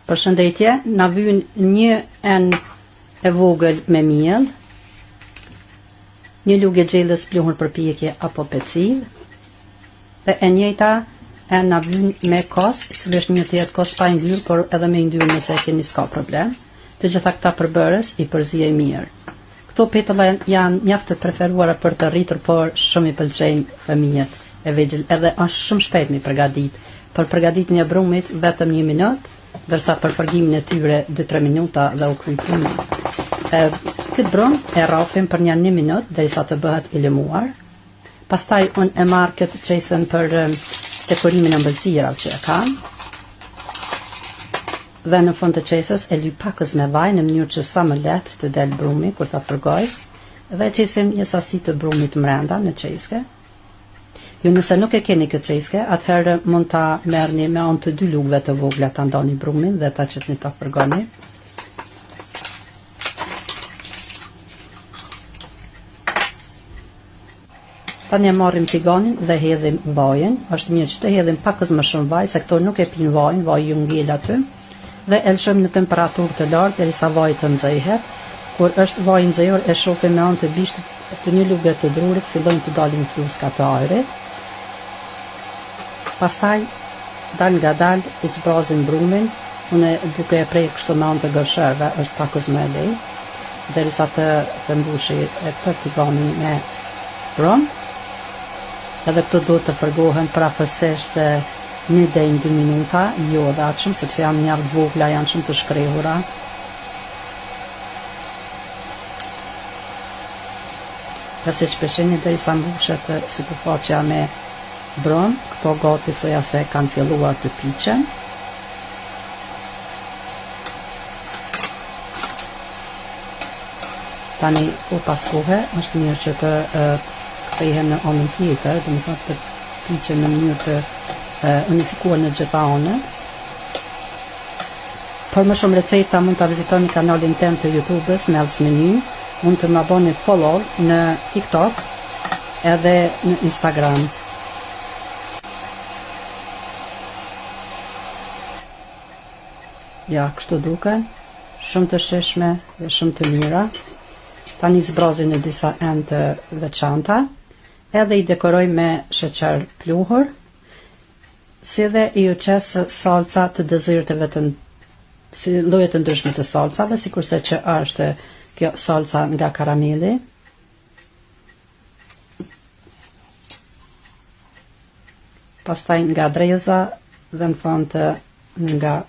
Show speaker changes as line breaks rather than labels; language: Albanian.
Përshëndetje, na vyn një enë e vogël me miell, një lugë gjellës pluhur për pjekje apo peciv, dhe e njëjta enë na vyn me kos, i cili është një tjetë kos pa ndyr, por edhe me ndyr nëse keni s'ka problem. Të gjitha këta përbërës i përzijej mirë. Këto petulla janë mjaft të preferuara për të rritur, por shumë i pëlqejnë fëmijët e vegjël, edhe është shumë shpejt mi përgatit. Për përgatitjen e brumit vetëm 1 minutë, ndërsa për përgimin e tyre 2-3 minuta dhe u kry puni. Këtë brum e rrafim për një 1 minutë derisa të bëhet i lëmuar. Pastaj unë e marr këtë qesën për dekorimin e ëmbëlsirave që e kam. Dhe në fund të qesës e lyp pakës me vaj në mënyrë që sa më lehtë të del brumi kur ta përgoj, dhe qesim një sasi të brumit mrenda në qeske. Ju nëse nuk e keni këtë qeske, atëherë mund ta merrni me anë të 2 lugëve të vogla, ta ndani brumin dhe ta qetni ta përgoni. Tani e marrim tiganin dhe hedhim vajin. Është mirë që të hedhim pakës më shumë vaj, se këto nuk e pin vajin, vaji ju ngel aty. Dhe e lëshojmë në temperaturë të lartë derisa vaji të nxehet. Kur është vaji nxehur, e shohim me anë të bishtit të një lugë të drurit fillojnë të dalin fluska të ajrit. Pastaj dal ngadal i zbrazim brumin, unë duke e prej kështu me anë të gërshërve, është pakës më e lehtë, derisa të mbushi këtë tiganin me brum. Edhe këto do të fërgohen prapësisht 1 deri në 2 minuta, jo dhe aq shumë, sepse janë mjaft vogla, janë shumë të shkrehura. Dhe si që pesheni derisa mbushet sipërfaqja me brum, këto gati thoja se kanë filluar të piqen. Tani u paskohe, është mirë që të kthehen në anën tjetër, dhe më thotë të piqen në mënyrë të unifikuar në gjitha anët. Për më shumë receta mund të vizitoni kanalin tem të YouTube-s, Mel's Menu, mund të më bëni follow në TikTok edhe në Instagram. Ja, kështu duken, shumë të shishme dhe shumë të mira. Tani zbrazin në disa enë të veçanta, edhe i dekoroj me sheqer pluhur, si dhe i uqes salca të dezerteve si lloje të ndryshme të salcave, sikurse që është kjo salca nga karameli. Pastaj nga dreza dhe në fund nga